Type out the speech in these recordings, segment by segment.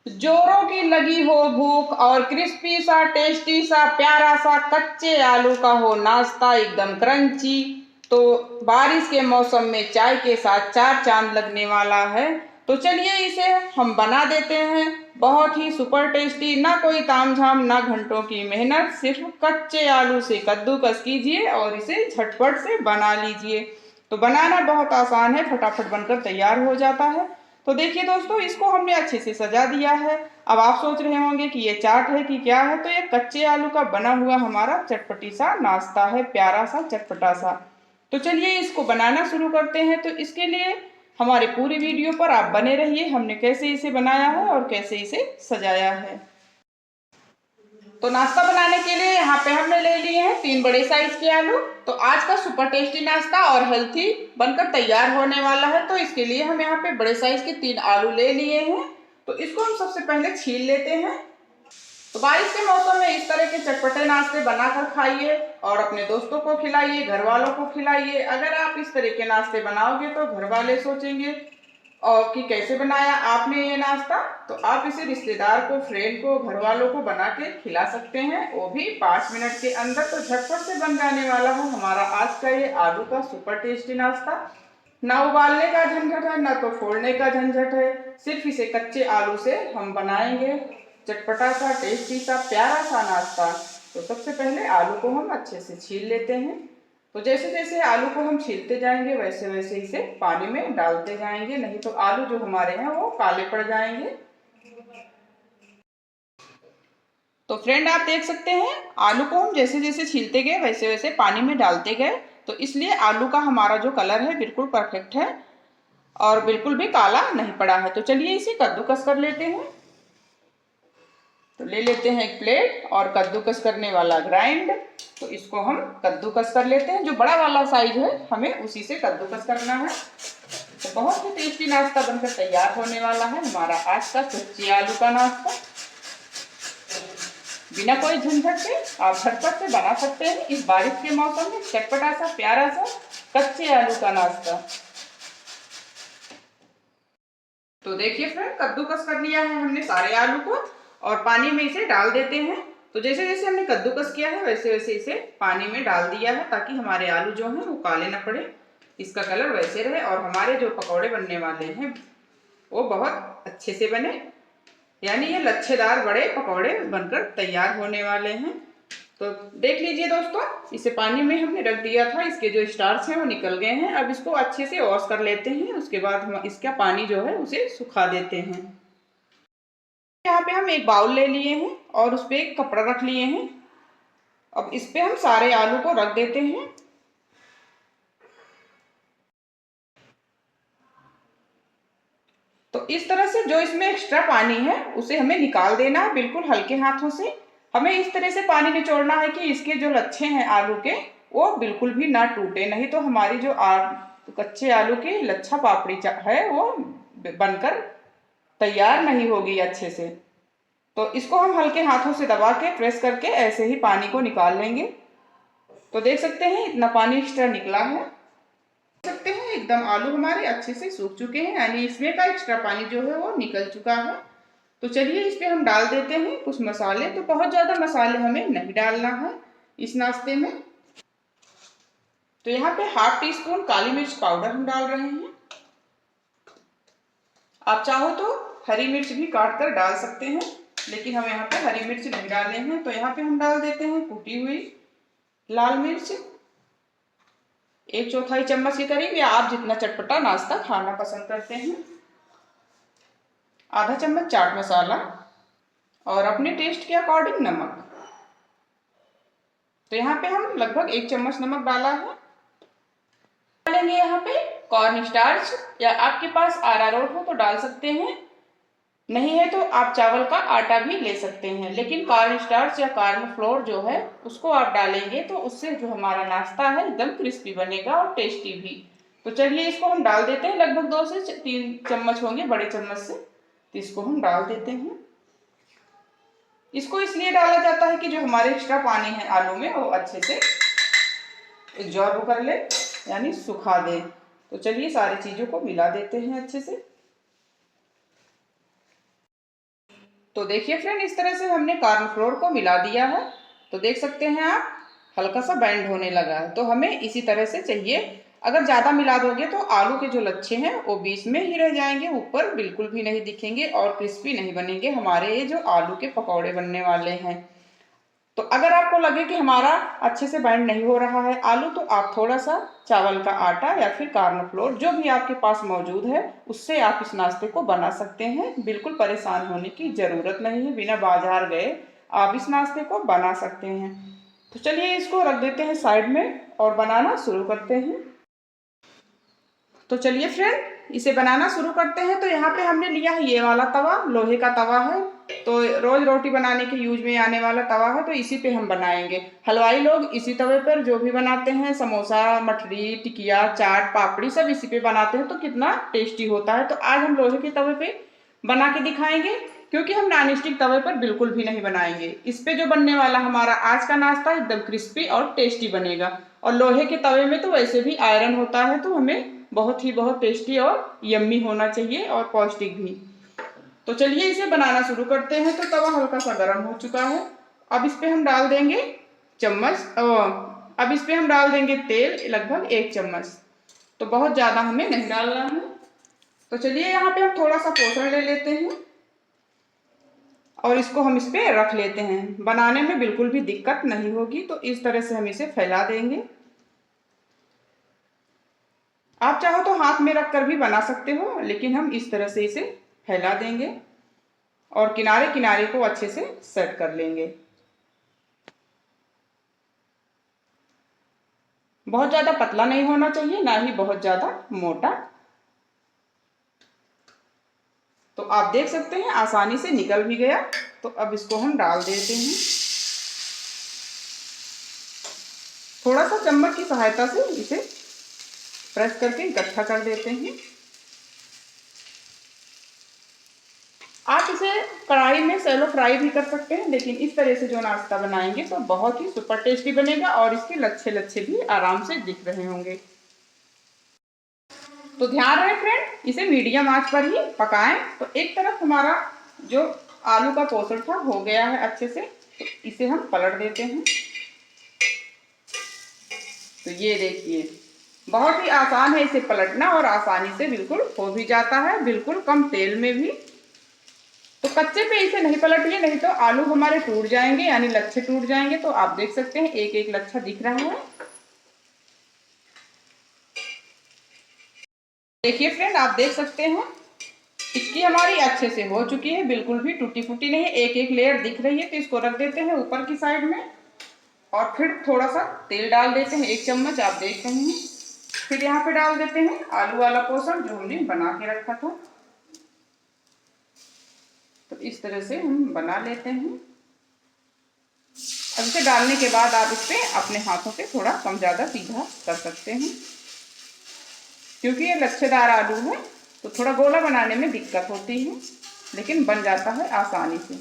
जोरों की लगी हो भूख और क्रिस्पी सा टेस्टी सा प्यारा सा कच्चे आलू का हो नाश्ता एकदम क्रंची। तो बारिश के मौसम में चाय के साथ चार चांद लगने वाला है। तो चलिए इसे हम बना देते हैं। बहुत ही सुपर टेस्टी, ना कोई तामझाम ना घंटों की मेहनत, सिर्फ कच्चे आलू से कद्दूकस कीजिए और इसे झटपट से बना लीजिए। तो बनाना बहुत आसान है, फटाफट बनकर तैयार हो जाता है। तो देखिए दोस्तों, इसको हमने अच्छे से सजा दिया है। अब आप सोच रहे होंगे कि ये चाट है कि क्या है। तो ये कच्चे आलू का बना हुआ हमारा चटपटी सा नाश्ता है, प्यारा सा चटपटा सा। तो चलिए इसको बनाना शुरू करते हैं। तो इसके लिए हमारे पूरी वीडियो पर आप बने रहिए, हमने कैसे इसे बनाया है और कैसे इसे सजाया है। तो नाश्ता बनाने के लिए यहाँ पे हमने ले लिए हैं 3 बड़े साइज के आलू। तो आज का सुपर टेस्टी नाश्ता और हेल्थी बनकर तैयार होने वाला है। तो इसके लिए हम यहाँ पे बड़े साइज के 3 आलू ले लिए हैं। तो इसको हम सबसे पहले छील लेते हैं। तो बारिश के मौसम में इस तरह के चटपटे नाश्ते बनाकर खाइए और अपने दोस्तों को खिलाइए, घर वालों को खिलाइए। अगर आप इस तरह के नाश्ते बनाओगे तो घर वाले सोचेंगे और कि कैसे बनाया आपने ये नाश्ता। तो आप इसे रिश्तेदार को, फ्रेंड को, घर वालों को बना के खिला सकते हैं, वो भी 5 मिनट के अंदर। तो झटपट से बन जाने वाला है हमारा आज का ये आलू का सुपर टेस्टी नाश्ता। ना उबालने का झंझट है, ना तो फोड़ने का झंझट है। सिर्फ इसे कच्चे आलू से हम बनाएंगे चटपटा सा टेस्टी सा प्यारा सा नाश्ता। तो सबसे पहले आलू को हम अच्छे से छील लेते हैं। तो जैसे जैसे आलू को हम छीलते जाएंगे वैसे वैसे इसे पानी में डालते जाएंगे, नहीं तो आलू जो हमारे हैं वो काले पड़ जाएंगे। तो फ्रेंड आप देख सकते हैं आलू को हम जैसे जैसे छीलते गए वैसे वैसे पानी में डालते गए। तो इसलिए आलू का हमारा जो कलर है बिल्कुल परफेक्ट है और बिल्कुल भी काला नहीं पड़ा है। तो चलिए इसे कद्दूकस कर लेते हैं। तो ले लेते हैं एक प्लेट और कद्दूकस करने वाला ग्राइंड। तो इसको हम कद्दूकस कर लेते हैं। जो बड़ा वाला साइज है हमें उसी से कद्दूकस करना है। तो बहुत ही टेस्टी नाश्ता बनकर तैयार होने वाला है हमारा आज का कच्चे आलू का नाश्ता। बिना कोई झंझट के आप झटपट से बना सकते हैं इस बारिश के मौसम में चटपटा सा प्यारा सा कच्चे आलू का नाश्ता। तो देखिए फ्रेंड, कद्दूकस कर लिया है हमने सारे आलू को और पानी में इसे डाल देते हैं। तो जैसे जैसे हमने कद्दूकस किया है वैसे वैसे इसे पानी में डाल दिया है, ताकि हमारे आलू जो हैं वो काले ना पड़े, इसका कलर वैसे रहे और हमारे जो पकौड़े बनने वाले हैं वो बहुत अच्छे से बने, यानी ये लच्छेदार बड़े पकौड़े बनकर तैयार होने वाले हैं। तो देख लीजिए दोस्तों, इसे पानी में हमने रख दिया था, इसके जो स्टार्च हैं वो निकल गए हैं। अब इसको अच्छे से वॉश कर लेते हैं, उसके बाद हम इसका पानी जो है उसे सुखा देते हैं। यहाँ पे हम एक बाउल ले लिए हैं और उस पर एक कपड़ा रख लिए हैं। अब इस पे हम सारे आलू को रख देते हैं। तो इस तरह से जो इसमें एक्स्ट्रा पानी है उसे हमें निकाल देना है, बिल्कुल हल्के हाथों से। हमें इस तरह से पानी निचोड़ना है कि इसके जो लच्छे हैं आलू के वो बिल्कुल भी ना टूटे, नहीं तो हमारी जो कच्चे आलू की लच्छा पापड़ी है वो बनकर तैयार नहीं होगी अच्छे से। तो इसको हम हल्के हाथों से दबा के प्रेस करके ऐसे ही पानी को निकाल लेंगे। तो देख सकते हैं इतना पानी एक्स्ट्रा निकला है। देख सकते हैं एकदम आलू हमारे अच्छे से सूख चुके हैं, यानी इसमें का एक्स्ट्रा पानी जो है वो निकल चुका है। तो चलिए इस पे हम डाल देते हैं कुछ मसाले। तो बहुत ज़्यादा मसाले हमें नहीं डालना है इस नाश्ते में। तो यहाँ पे ½ टी स्पून काली मिर्च पाउडर हम डाल रहे हैं। आप चाहो तो हरी मिर्च भी काट कर डाल सकते हैं, लेकिन हम यहाँ पे हरी मिर्च नहीं डाले हैं। तो यहाँ पे हम डाल देते हैं कुटी हुई लाल मिर्च 1/4 चम्मच के करीब, या आप जितना चटपटा नाश्ता खाना पसंद करते हैं। ½ चम्मच चाट मसाला और अपने टेस्ट के अकॉर्डिंग नमक। तो यहाँ पे हम लगभग 1 चम्मच नमक डाला है। डालेंगे यहाँ पे कॉर्न स्टार्च, या आपके पास अरारोट हो तो डाल सकते हैं, नहीं है तो आप चावल का आटा भी ले सकते हैं। लेकिन कॉर्न स्टार्च या कॉर्न फ्लोर जो है उसको आप डालेंगे तो उससे जो हमारा नाश्ता है एकदम क्रिस्पी बनेगा और टेस्टी भी। तो चलिए इसको हम डाल देते हैं, लगभग 2 से 3 चम्मच होंगे बड़े चम्मच से। तो इसको हम डाल देते हैं। इसको इसलिए डाला जाता है कि जो हमारे एक्स्ट्रा पानी है आलू में वो अच्छे से एब्जॉर्ब कर ले, यानी सुखा दे। तो चलिए सारी चीज़ों को मिला देते हैं अच्छे से। तो देखिए फ्रेंड, इस तरह से हमने कॉर्नफ्लोर को मिला दिया है। तो देख सकते हैं आप, हल्का सा बैंड होने लगा है। तो हमें इसी तरह से चाहिए। अगर ज़्यादा मिला दोगे तो आलू के जो लच्छे हैं वो बीच में ही रह जाएंगे, ऊपर बिल्कुल भी नहीं दिखेंगे और क्रिस्पी नहीं बनेंगे हमारे ये जो आलू के पकौड़े बनने वाले हैं। तो अगर आपको लगे कि हमारा अच्छे से बाइंड नहीं हो रहा है आलू, तो आप थोड़ा सा चावल का आटा या फिर कॉर्नफ्लोर जो भी आपके पास मौजूद है उससे आप इस नाश्ते को बना सकते हैं। बिल्कुल परेशान होने की ज़रूरत नहीं है, बिना बाजार गए आप इस नाश्ते को बना सकते हैं। तो चलिए इसको रख देते हैं साइड में और बनाना शुरू करते हैं। तो चलिए फ्रेंड, इसे बनाना शुरू करते हैं। तो यहाँ पे हमने लिया है ये वाला तवा, लोहे का तवा है। तो रोज रोटी बनाने के यूज में आने वाला तवा है, तो इसी पे हम बनाएंगे। हलवाई लोग इसी तवे पर जो भी बनाते हैं, समोसा, मठरी, टिकिया, चाट, पापड़ी सब इसी पे बनाते हैं। तो कितना टेस्टी होता है। तो आज हम लोहे के तवे पे बना के दिखाएंगे, क्योंकि हम नॉन स्टिक तवे पर बिल्कुल भी नहीं बनाएंगे। इस पे जो बनने वाला हमारा आज का नाश्ता एकदम क्रिस्पी और टेस्टी बनेगा। और लोहे के तवे में तो वैसे भी आयरन होता है, तो हमें बहुत टेस्टी और यम्मी होना चाहिए और पौष्टिक भी। तो चलिए इसे बनाना शुरू करते हैं। तो तवा हल्का सा गर्म हो चुका है। अब इस पे हम डाल देंगे अब इस पे हम डाल देंगे तेल, लगभग 1 चम्मच। तो बहुत ज़्यादा हमें नहीं डालना है। तो चलिए यहाँ पे हम थोड़ा सा पोषण ले लेते हैं और इसको हम इस पे रख लेते हैं। बनाने में बिल्कुल भी दिक्कत नहीं होगी। तो इस तरह से हम इसे फैला देंगे। आप चाहो तो हाथ में रख कर भी बना सकते हो, लेकिन हम इस तरह से इसे फैला देंगे और किनारे किनारे को अच्छे से सेट कर लेंगे। बहुत ज़्यादा पतला नहीं होना चाहिए, ना ही बहुत ज़्यादा मोटा। तो आप देख सकते हैं आसानी से निकल भी गया। तो अब इसको हम डाल देते हैं। थोड़ा सा चम्मच की सहायता से इसे प्रेस करके इकट्ठा कर देते हैं। आप इसे कढ़ाई में सैलो फ्राई भी कर सकते हैं, लेकिन इस तरह से जो नाश्ता बनाएंगे तो बहुत ही सुपर टेस्टी बनेगा और इसके लच्छे लच्छे भी आराम से दिख रहे होंगे। तो ध्यान रहे फ्रेंड, इसे मीडियम आंच पर ही पकाएं। तो एक तरफ हमारा जो आलू का पोषण था हो गया है अच्छे से। तो इसे हम पलट देते हैं। तो ये देखिए, बहुत ही आसान है इसे पलटना और आसानी से बिल्कुल हो भी जाता है, बिल्कुल कम तेल में भी। तो कच्चे पे इसे नहीं पलटिए, नहीं तो आलू हमारे टूट जाएंगे, यानी लच्छे टूट जाएंगे। तो आप देख सकते हैं एक एक लच्छा दिख रहा है। देखिए फ्रेंड, आप देख सकते हैं इसकी हमारी अच्छे से हो चुकी है, बिल्कुल भी टूटी फूटी नहीं है, एक एक लेयर दिख रही है। तो इसको रख देते हैं ऊपर की साइड में और फिर थोड़ा सा तेल डाल देते हैं, 1 चम्मच आप देख रहे हैं। फिर यहाँ पे डाल देते हैं आलू वाला पोषण जो हमने बना के रखा था। तो इस तरह से हम बना लेते हैं। अब इसे डालने के बाद आप इस पे अपने हाथों से थोड़ा कम ज़्यादा सीधा कर सकते हैं, क्योंकि ये लच्छेदार आलू है तो थोड़ा गोला बनाने में दिक्कत होती है, लेकिन बन जाता है आसानी से।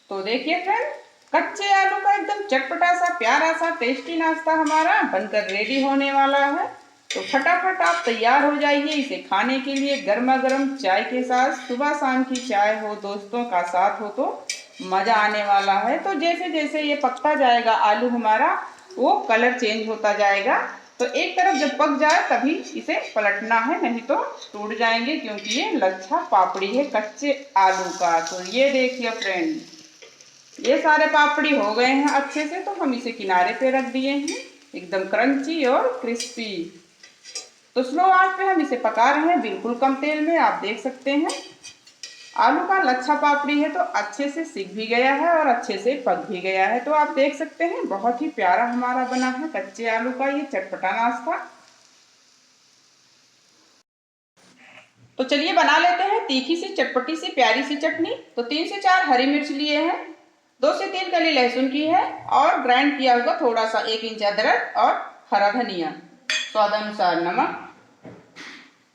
तो देखिए फ्रेंड, कच्चे आलू का एकदम चटपटा सा प्यारा सा टेस्टी नाश्ता हमारा बनकर रेडी होने वाला है। तो फटाफट आप तैयार हो जाइए इसे खाने के लिए गर्मा गर्म चाय के साथ। सुबह शाम की चाय हो, दोस्तों का साथ हो तो मज़ा आने वाला है। तो जैसे जैसे ये पकता जाएगा आलू हमारा, वो कलर चेंज होता जाएगा। तो एक तरफ जब पक जाए तभी इसे पलटना है, नहीं तो टूट जाएंगे, क्योंकि ये लच्छा पापड़ी है कच्चे आलू का। तो ये देखिए फ्रेंड, ये सारे पापड़ी हो गए हैं अच्छे से। तो हम इसे किनारे पे रख दिए हैं, एकदम क्रंची और क्रिस्पी। तो स्लो आंच पे हम इसे पका रहे हैं, बिल्कुल कम तेल में। आप देख सकते हैं आलू का लच्छा पापड़ी है तो अच्छे से सिक भी गया है और अच्छे से पक भी गया है। तो आप देख सकते हैं बहुत ही प्यारा हमारा बना है कच्चे आलू का ये चटपटा नाश्ता। तो चलिए बना लेते हैं तीखी सी चटपटी सी प्यारी सी चटनी। तो 3 से 4 हरी मिर्च लिए हैं, 2 से 3 कली लहसुन की है और ग्राइंड किया हुआ थोड़ा सा 1 इंच अदरक और हरा धनिया, स्वाद अनुसार नमक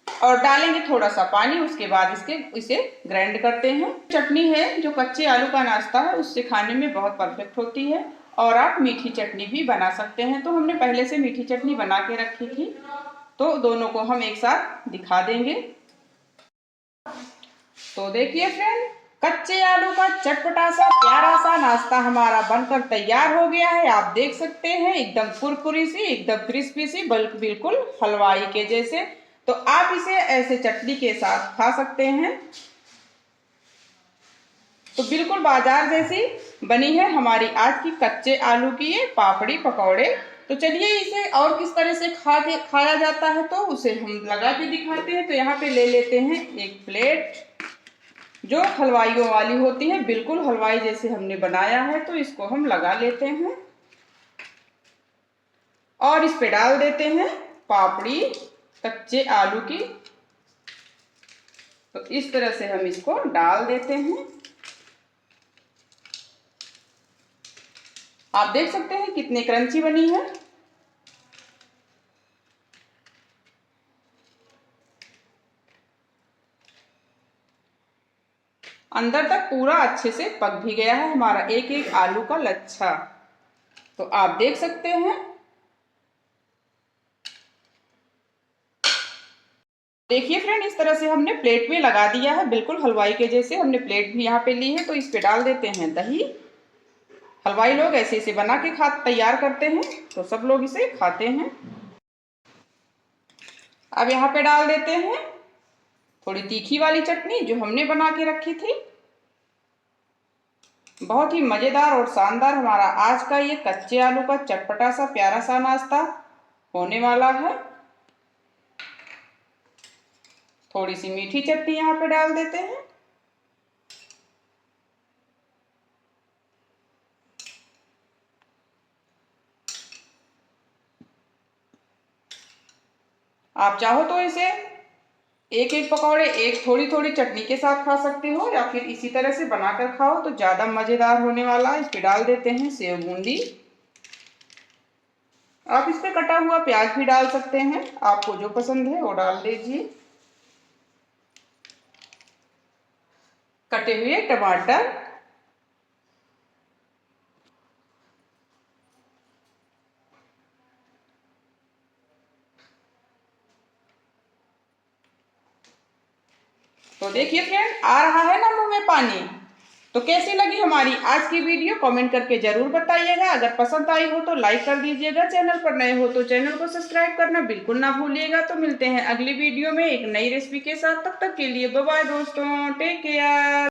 और डालेंगे थोड़ा सा पानी। उसके बाद इसे ग्राइंड करते हैं। चटनी है जो कच्चे आलू का नाश्ता है उससे खाने में बहुत परफेक्ट होती है। और आप मीठी चटनी भी बना सकते हैं। तो हमने पहले से मीठी चटनी बना के रखी थी, तो दोनों को हम एक साथ दिखा देंगे। तो देखिए फ्रेंड, कच्चे आलू का चटपटा सा प्यारा सा नाश्ता हमारा बनकर तैयार हो गया है। आप देख सकते हैं एकदम कुरकुरी सी, एकदम क्रिस्पी सी, बिल्कुल हलवाई के जैसे। तो आप इसे ऐसे चटनी के साथ खा सकते हैं। तो बिल्कुल बाजार जैसी बनी है हमारी आज की कच्चे आलू की ये पापड़ी पकौड़े। तो चलिए इसे और किस तरह से खाया जाता है तो उसे हम लगा के दिखाते हैं। तो यहाँ पे ले लेते हैं एक प्लेट जो हलवाइयों वाली होती है, बिल्कुल हलवाई जैसे हमने बनाया है। तो इसको हम लगा लेते हैं और इस पे डाल देते हैं पापड़ी कच्चे आलू की। तो इस तरह से हम इसको डाल देते हैं। आप देख सकते हैं कितने क्रंची बनी है। अंदर तक पूरा अच्छे से पक भी गया है हमारा एक एक आलू का लच्छा। तो आप देख सकते हैं। देखिए फ्रेंड, इस तरह से हमने प्लेट में लगा दिया है, बिल्कुल हलवाई के जैसे। हमने प्लेट भी यहाँ पे ली है। तो इस पे डाल देते हैं दही। हलवाई लोग ऐसे इसे बना के तैयार करते हैं, तो सब लोग इसे खाते हैं। अब यहाँ पे डाल देते हैं थोड़ी तीखी वाली चटनी जो हमने बना के रखी थी। बहुत ही मजेदार और शानदार हमारा आज का ये कच्चे आलू का चटपटा सा प्यारा सा नाश्ता होने वाला है। थोड़ी सी मीठी चटनी यहाँ पे डाल देते हैं। आप चाहो तो इसे एक एक पकौड़े एक थोड़ी थोड़ी चटनी के साथ खा सकते हो, या फिर इसी तरह से बनाकर खाओ तो ज्यादा मजेदार होने वाला है। इस पे डाल देते हैं सेव बूंदी। आप इस पे कटा हुआ प्याज भी डाल सकते हैं, आपको जो पसंद है वो डाल दीजिए। कटे हुए टमाटर, तो देखिए फ्रेंड, आ रहा है ना मुंह में पानी। तो कैसी लगी हमारी आज की वीडियो कमेंट करके जरूर बताइएगा। अगर पसंद आई हो तो लाइक कर दीजिएगा, चैनल पर नए हो तो चैनल को सब्सक्राइब करना बिल्कुल ना भूलिएगा। तो मिलते हैं अगली वीडियो में एक नई रेसिपी के साथ। तब तक के लिए बाय बाय दोस्तों, टेक केयर।